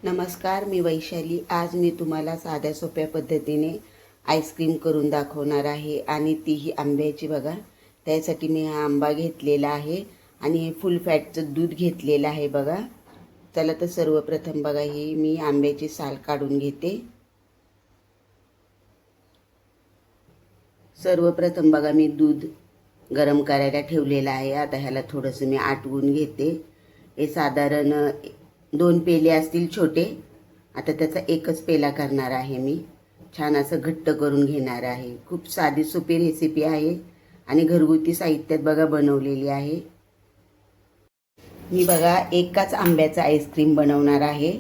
नमस्कार, मी वैशाली। आज मी तुम्हाला साध्या सोप्या पद्धतीने आईस्क्रीम करून दाखवणार आहे आणि तीही आंब्याची बघा। त्यासाठी मी हा आंबा घेतलेला आहे आणि फुल फॅटचं दूध घेतलेलं आहे बघा। चला तर सर्वप्रथम बघा ही मी आंब्याची साल काढून घेते। सर्वप्रथम बघा मी दूध गरम करायला ठेवलेलं आहे। आता ह्याला थोडंसं मी आटवून घेते। हे साधारण 2 पेले असतील छोटे। आता त्याचा एकच पेला करणार आहे मी। छान असं घट्ट करून घेणार आहे। खूप साधी सोपी रेसिपी आहे आणि घरगुती साहित्यात बघा बनवलेली आहे। मी बघा एकाच आंब्याचा आईस्क्रीम बनवणार आहे।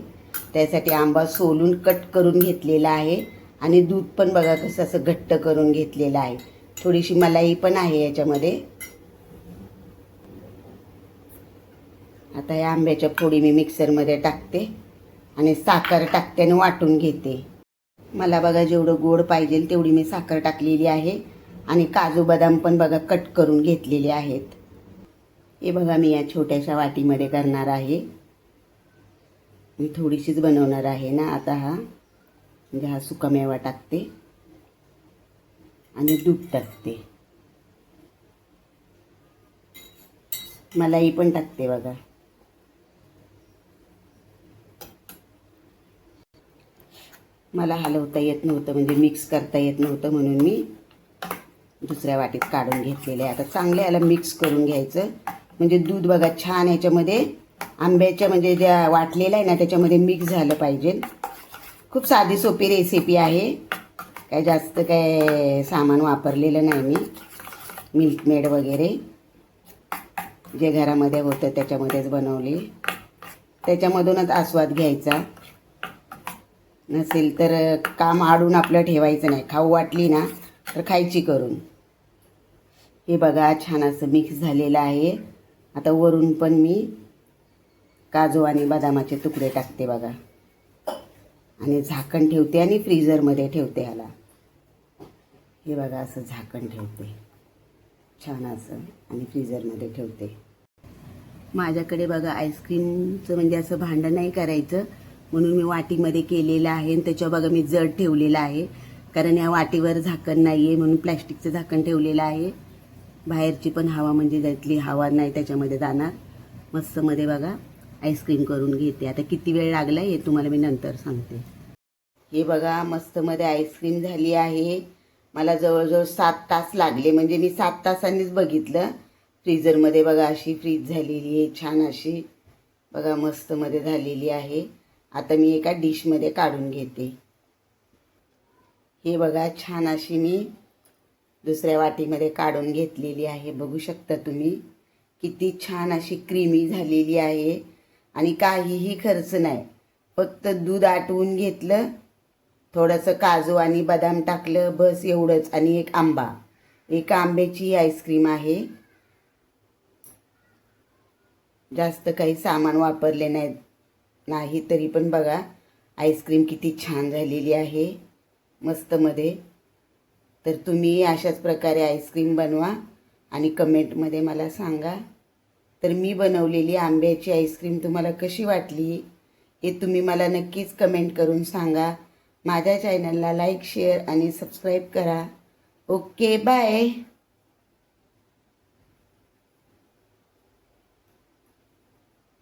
त्यासाठी आंबा सोलून कट करून घेतलेला आहे आणि दूध पण बघा कसं असं घट्ट करून घेतलेलं आहे। थोडीशी मलाई पण आहे याच्यामध्ये। आता या आंब्याच्या फोडी मी मिक्सरमध्ये टाकते आणि साखर टाकते आणि वाटून घेते। मला बघा जेवढं गोड पाहिजे तेवढी मी साखर टाकलेली आहे आणि काजू बदाम पण बघा कट करून घेतलेले आहेत। हे बघा मी या छोट्याशा वाटीमध्ये करणार आहे। मी थोडीशीच बनवणार आहे ना। आता हा सुकामेवा टाकते आणि दूध टाकते, मलाई पण टाकते बघा। मला हलवता येत नव्हतं म्हणजे मिक्स करता येत नव्हतं म्हणून मी दुसऱ्या वाटीत काढून घेतलेलं आहे। आता चांगलं याला मिक्स करून घ्यायचं म्हणजे दूध बघा छान याच्यामध्ये आंब्याच्या म्हणजे ज्या वाटलेलं आहे ना त्याच्यामध्ये मिक्स झालं पाहिजे। खूप साधी सोपी रेसिपी आहे। काय जास्त काय सामान वापरलेलं नाही मी। मिल्क मेड वगैरे जे घरामध्ये होतं त्याच्यामध्येच बनवली। त्याच्यामधूनच आस्वाद घ्यायचा। नसेल तर काम आडून आपलं ठेवायचं नाही। खाऊ वाटली ना तर खायची करून। हे बघा छान असं मिक्स झालेलं आहे। आता वरून पण मी काजू आणि बदामाचे तुकडे टाकते बघा आणि झाकण ठेवते आणि फ्रीजरमध्ये ठेवते ह्याला। हे बघा असं झाकण ठेवते छान असं आणि फ्रीजरमध्ये ठेवते। माझ्याकडे बघा आईस्क्रीमचं म्हणजे असं भांडं नाही करायचं म्हणून मी वाटीमध्ये केलेलं आहे आणि त्याच्यावर बघा मी जड ठेवलेलं आहे कारण या वाटीवर झाकण नाही आहे म्हणून प्लॅस्टिकचं झाकण ठेवलेलं आहे। बाहेरची पण हवा म्हणजे त्यातली हवा नाही त्याच्यामध्ये जाणार। मस्त मध्ये बघा आईस्क्रीम करून घेते। आता किती वेळ लागला हे तुम्हाला मी नंतर सांगते। हे बघा मस्त मध्ये आईस्क्रीम झाली आहे। मला जवळजवळ 7 तास लागले म्हणजे मी 7 तासांनीच बघितलं। फ्रीजरमध्ये बघा अशी फ्रीज झालेली आहे छान अशी बघा मस्त मध्ये झालेली आहे। आता मी एका डिशमध्ये काढून घेते। हे बघा छान अशी मी दुसऱ्या वाटीमध्ये काढून घेतलेली आहे। बघू शकता तुम्ही किती छान अशी क्रीमी झालेली आहे आणि काहीही खर्च नाही। फक्त दूध आटवून घेतलं, थोडंसं काजू आणि बदाम टाकलं, बस एवढंच आणि एक आंबा। एका आंब्याची ही आईस्क्रीम आहे। जास्त काही सामान वापरले नाही तरी पण बघा आईस्क्रीम किती छान झालेली आहे मस्त मध्ये। तर तुम्ही अशाच प्रकारे आईस्क्रीम बनवा आणि कमेंटमध्ये मला सांगा। तर मी बनवलेली आंब्याची आईस्क्रीम तुम्हाला कशी वाटली हे तुम्ही मला नक्कीच कमेंट करून सांगा। माझ्या चॅनलला लाईक शेअर आणि सबस्क्राईब करा। Okay bye.